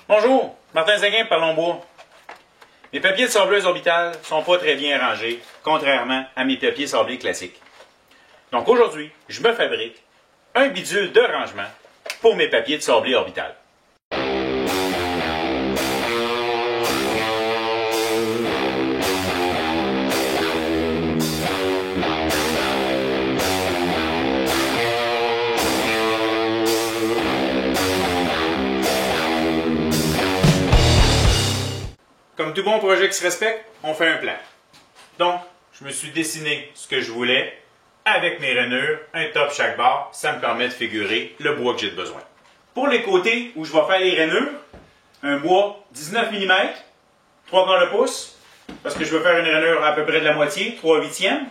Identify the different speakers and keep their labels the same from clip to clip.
Speaker 1: Bonjour, Martin Séguin, Parlons Bois. Mes papiers de sableuse orbitale ne sont pas très bien rangés, contrairement à mes papiers sablés classiques. Donc aujourd'hui, je me fabrique un bidule de rangement pour mes papiers de sablé orbital. Comme tout bon projet qui se respecte, on fait un plan. Donc, je me suis dessiné ce que je voulais avec mes rainures, un top chaque barre, ça me permet de figurer le bois que j'ai besoin. Pour les côtés où je vais faire les rainures, un bois 19 mm, 3/4 de pouce, parce que je veux faire une rainure à peu près de la moitié, 3/8.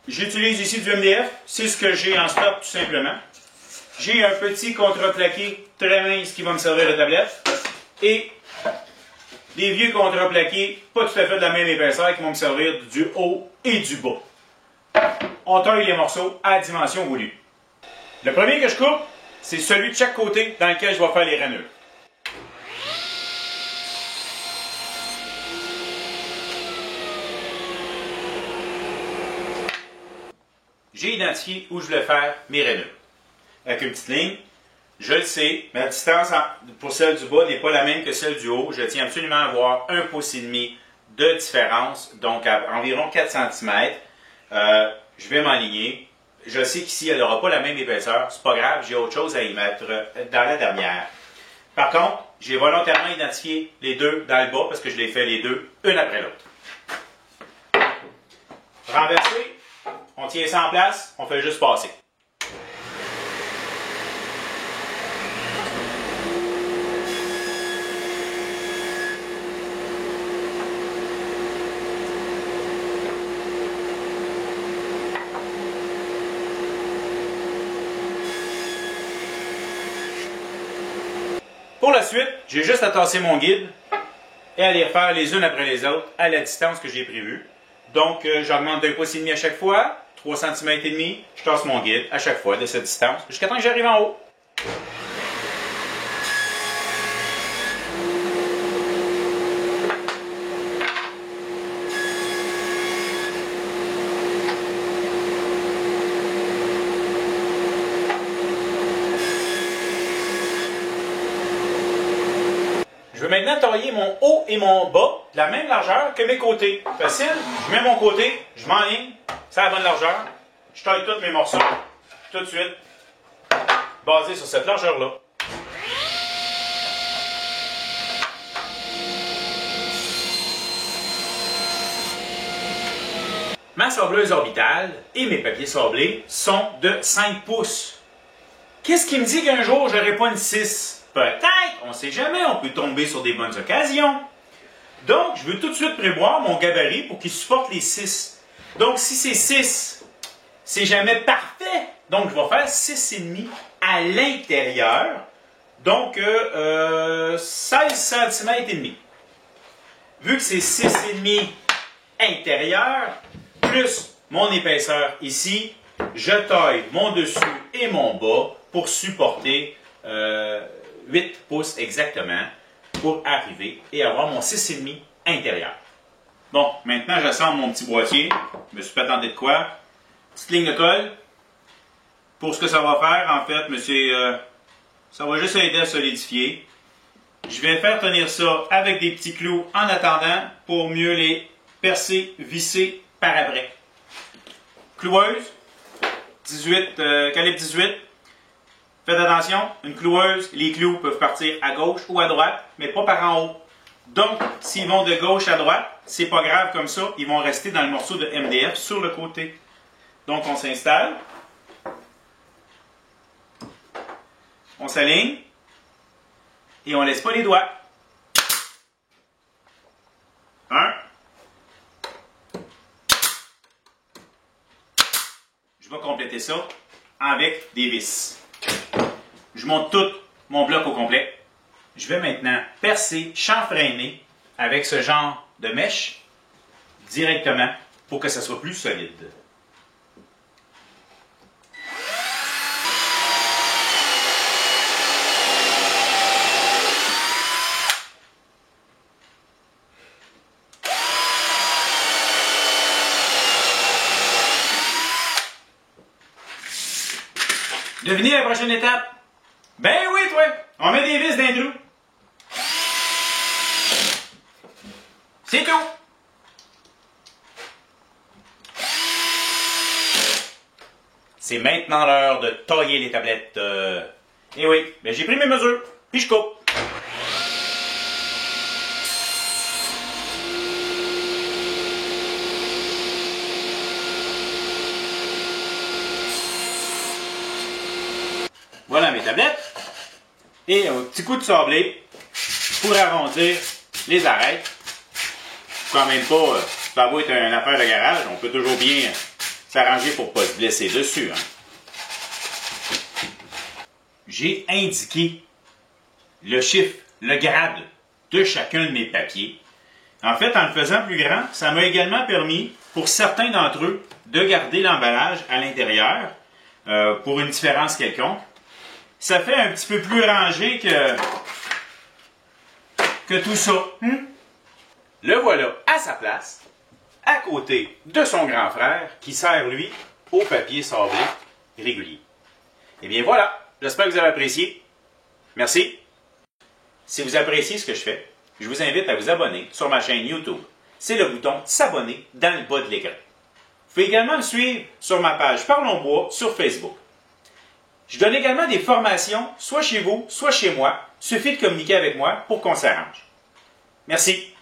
Speaker 1: J'utilise ici du MDF, c'est ce que j'ai en stock tout simplement. J'ai un petit contreplaqué très mince qui va me servir de tablette et des vieux contreplaqués, pas tout à fait de la même épaisseur, qui vont me servir du haut et du bas. On taille les morceaux à la dimension voulue. Le premier que je coupe, c'est celui de chaque côté dans lequel je vais faire les rainures. J'ai identifié où je voulais faire mes rainures. Avec une petite ligne. Je le sais, ma distance pour celle du bas n'est pas la même que celle du haut. Je tiens absolument à avoir 1,5 pouce de différence, donc à environ 4 cm. Je vais m'aligner. Je sais qu'ici, elle n'aura pas la même épaisseur. C'est pas grave, j'ai autre chose à y mettre dans la dernière. Par contre, j'ai volontairement identifié les deux dans le bas parce que je les fais les deux, une après l'autre. Renverser, on tient ça en place, on fait juste passer. Pour la suite, j'ai juste à tasser mon guide et à les refaire les unes après les autres à la distance que j'ai prévue. Donc, j'augmente d'1,5 pouce à chaque fois, 3 cm et demi, je tasse mon guide à chaque fois de cette distance jusqu'à temps que j'arrive en haut. Je vais maintenant tailler mon haut et mon bas de la même largeur que mes côtés. Facile, je mets mon côté, je m'enligne, c'est la bonne largeur. Je taille tous mes morceaux, tout de suite, basé sur cette largeur-là. Ma sableuse orbitale et mes papiers sablés sont de 5 pouces. Qu'est-ce qui me dit qu'un jour, je n'aurai pas une 6? Peut-être, on ne sait jamais, on peut tomber sur des bonnes occasions. Donc, je veux tout de suite prévoir mon gabarit pour qu'il supporte les 6. Donc, si c'est 6, c'est jamais parfait. Donc, je vais faire 6,5 à l'intérieur. Donc, 16 cm et demi. Vu que c'est 6,5 intérieur, plus mon épaisseur ici, je taille mon dessus et mon bas pour supporter 8 pouces exactement pour arriver et avoir mon 6,5 intérieur. Bon, maintenant j'assemble mon petit boîtier. Je me suis pas tenté de quoi. Petite ligne de colle. Pour ce que ça va faire, en fait, ça va juste aider à solidifier. Je vais faire tenir ça avec des petits clous en attendant pour mieux les percer, visser par après. Cloueuse, 18, calibre 18. Faites attention, une cloueuse, les clous peuvent partir à gauche ou à droite, mais pas par en haut. Donc, s'ils vont de gauche à droite, c'est pas grave comme ça, ils vont rester dans le morceau de MDF sur le côté. Donc, on s'installe. On s'aligne. Et on laisse pas les doigts. 1. Je vais compléter ça avec des vis. Je monte tout mon bloc au complet. Je vais maintenant percer, chanfreiner avec ce genre de mèche directement pour que ça soit plus solide. Devinez la prochaine étape? Ben oui, toi! On met des vis dans les trous. C'est tout! C'est maintenant l'heure de tailler les tablettes. Et oui, ben j'ai pris mes mesures, puis je coupe. Voilà mes tablettes. Et un petit coup de sablé pour arrondir les arêtes. Quand même pas, ça va être une affaire de garage, on peut toujours bien s'arranger pour ne pas se blesser dessus. Hein. J'ai indiqué le chiffre, le grade de chacun de mes papiers. En fait, en le faisant plus grand, ça m'a également permis, pour certains d'entre eux, de garder l'emballage à l'intérieur pour une différence quelconque. Ça fait un petit peu plus rangé que tout ça. Le voilà à sa place, à côté de son grand frère, qui sert, lui, au papier sablé régulier. Eh bien voilà, j'espère que vous avez apprécié. Merci. Si vous appréciez ce que je fais, je vous invite à vous abonner sur ma chaîne YouTube. C'est le bouton s'abonner dans le bas de l'écran. Vous pouvez également me suivre sur ma page Parlons Bois sur Facebook. Je donne également des formations, soit chez vous, soit chez moi. Il suffit de communiquer avec moi pour qu'on s'arrange. Merci.